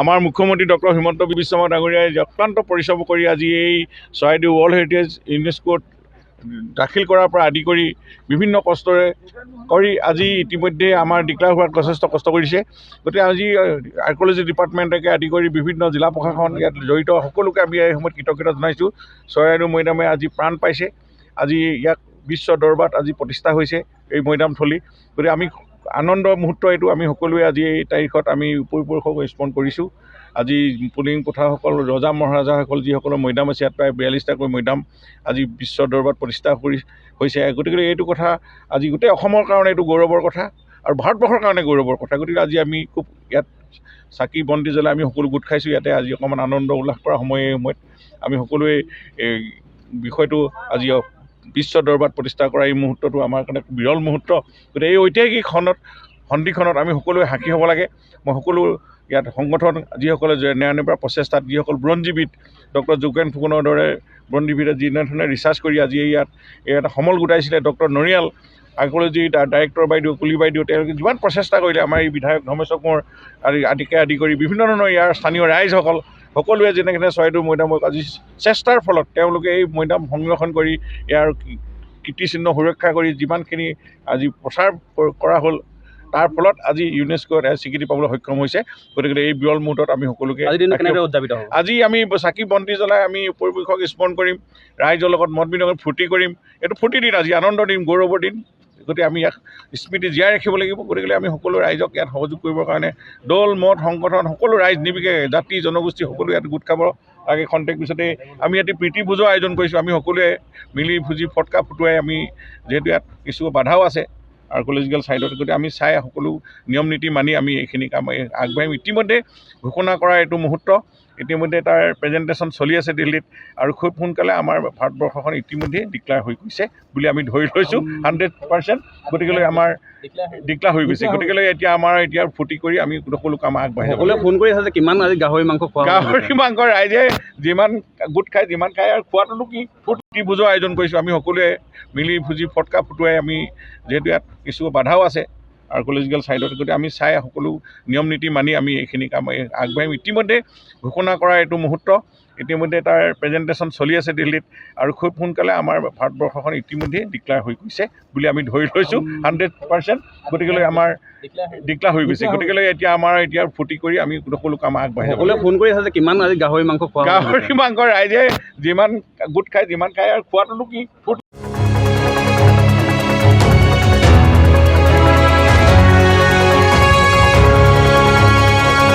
আমাৰ মুখ্যমন্ত্ৰী ডক্টৰ হিমন্ত বিশ্ব শৰ্মা ডাঙৰীয়াই অক্লান্ত পৰিশ্ৰম কৰি আজি এই চৰাইদেউ ৱৰ্ল্ড হেৰিটেজ ইউনেস্কোত দাখিল কৰাৰ পৰা আদি কৰি বিভিন্ন কষ্টৰে কৰি আজি ইতিমধ্যে আমাৰ ডিক্লেয়াৰ হোৱাত যথেষ্ট কষ্ট কৰিছে। গতিকে আজি আৰ্কিঅলজি ডিপাৰ্টমেণ্টকে আদি কৰি বিভিন্ন জিলা প্ৰশাসন ইয়াত জড়িত সকলোকে আমি এই সময়ত কৃতজ্ঞতা জনাইছোঁ। চৰাইদেউ মৈদামে আজি প্ৰাণ পাইছে। আজি ইয়াক বিশ্ব দৰবাৰত আজি প্ৰতিষ্ঠা হৈছে এই মৈদামথলী। গতিকে আমি আনন্দৰ মুহূৰ্ত এইটো আমি সকলোৱে আজি এই তাৰিখত আমি উপৰিপুৰুষক স্মৰণ কৰিছোঁ। আজি পুলিং পথাৰসকল ৰজা মহাৰাজাসকল যিসকলৰ মৈদাম আছে ইয়াত প্ৰায় 42টাকৈ মৈদাম আজি বিশ্ব দৰবাৰত প্ৰতিষ্ঠা হৈছে। গতিকে এইটো কথা আজি গোটেই অসমৰ কাৰণে এইটো গৌৰৱৰ কথা আৰু ভাৰতবৰ্ষৰ কাৰণে গৌৰৱৰ কথা। গতিকে আজি আমি খুব ইয়াত চাকি বন্তি জ্বলাই আমি সকলো গোট খাইছোঁ। ইয়াতে আজি অকণমান আনন্দ উল্লাস কৰা সময়ত আমি সকলোৱে এই বিষয়টো আজি বিশ্ব দৰবাৰত প্ৰতিষ্ঠা কৰা এই মুহূৰ্তটো আমাৰ কাৰণে বিৰল মুহূৰ্ত। গতিকে এই ঐতিহাসিক সন্ধিখনত আমি সকলোৱে সাক্ষী হ'ব লাগে। মই সকলো ইয়াত সংগঠন যিসকলে নিৰানব্বৈ প্ৰচেষ্টাত যিসকল বুৰঞ্জীবিদ ডক্টৰ যোগেন ফুকনৰ দৰে বুৰঞ্জীবিদে যিধৰণে ৰিচাৰ্চ কৰি আজি ইয়াত এটা সমল গোটাইছিলে, ডক্টৰ নৰিয়াল আৰ্কিঅলজি ডাইৰেক্টৰ বাইদেউ কুলি বাইদেউ তেওঁলোকে যিমান প্ৰচেষ্টা কৰিলে, আমাৰ এই বিধায়ক ধৰ্মেশ্বৰ কোঁৱৰ আদি কৰি বিভিন্ন ধৰণৰ ইয়াৰ স্থানীয় ৰাইজসকল সকলোৱে যেনেকৈ চৰাইদেউ মৈদামক আজি চেষ্টাৰ ফলত তেওঁলোকে এই মৈদাম সংৰক্ষণ কৰি ইয়াৰ কীৰ্তিচিহ্ন সুৰক্ষা কৰি যিমানখিনি আজি প্ৰচাৰ কৰা হ'ল তাৰ ফলত আজি ইউনেস্কোত স্বীকৃতি পাবলৈ সক্ষম হৈছে। গতিকে এই বিৰল মুহূৰ্তত আমি সকলোকে আজি আমি চাকি বন্তি জ্বলাই আমি পৰিৱেশক স্মৰণ কৰিম, ৰাইজৰ লগত মত বিনিময় ফূৰ্তি কৰিম। এইটো ফূৰ্তি দিন, আজি আনন্দৰ দিন, গৌৰৱৰ দিন। গতিকে আমি ইয়াক স্মৃতি জীয়াই ৰাখিব লাগিব। গতিকে আমি সকলো ৰাইজক ইয়াত সহযোগ কৰিবৰ কাৰণে দল মত সংগঠন সকলো ৰাইজ নিৰ্বিশেষে জাতি জনগোষ্ঠী সকলো ইয়াত গোট খাব লাগে। খন্তেক পিছতে আমি ইয়াতে প্ৰীতি ভোজৰ আয়োজন কৰিছোঁ। আমি সকলোৱে মিলি ভুজি ফটকা ফুটুৱাই আমি যিহেতু ইয়াত কিছু বাধাও আছে আৰ্কিঅলজিকেল ছাইডত, গতিকে আমি চাই সকলো নিয়ম নীতি মানি আমি এইখিনি কাম আগবাঢ়িম। ইতিমধ্যে ঘোষণা কৰা এইটো মুহূৰ্ত, ইতিমধ্যে তাৰ প্ৰেজেণ্টেশ্যন চলি আছে দিল্লীত আৰু খুব সোনকালে আমাৰ ভাৰতবৰ্ষখন ইতিমধ্যে ডিক্লেয়াৰ হৈ গৈছে বুলি আমি ধৰি লৈছোঁ 100%। গতিকেলৈ আমাৰ ডিক্লেয়াৰ হৈ গৈছে। গতিকেলৈ এতিয়া আমাৰ ফূৰ্তি কৰি আমি সকলো কাম আগবাঢ়ি সকলোৱে ফোন কৰি আছে যে কিমান আজি গাহৰি মাংস খোৱা, গাহৰি মাংস ৰাইজে যিমান গোট খায় যিমান খায় আৰু খোৱাটোনো কি ফূৰ্তি ভোজৰ আয়োজন কৰিছোঁ। আমি সকলোৱে মিলি ভুজি ফটকা ফুটুৱাই আমি যিহেতু ইয়াত কিছু বাধাও আছে আৰ্কিঅলজিকেল ছাইডত, গতিকে আমি চাই সকলো নিয়ম নীতি মানি আমি এইখিনি কাম আগবাঢ়িম। ইতিমধ্যে ঘোষণা কৰা এইটো মুহূৰ্ত, ইতিমধ্যে তাৰ প্ৰেজেণ্টেশ্যন চলি আছে দিল্লীত আৰু খুব সোনকালে আমাৰ ভাৰতবৰ্ষখন ইতিমধ্যে ডিক্লেয়াৰ হৈ গৈছে বুলি আমি ধৰি লৈছোঁ 100%। গতিকেলৈ আমাৰ ডিক্লেয়াৰ হৈ গৈছে। গতিকেলৈ এতিয়া আমাৰ ফূৰ্তি কৰি আমি সকলো কাম আগবাঢ়ি সকলোৱে ফোন কৰি আছে যে কিমান আজি গাহৰি মাংস খোৱা, গাহৰি মাংস ৰাইজে যিমান গোট খায় যিমান খায় আৰু খোৱাটোনো কি ফূৰ্তি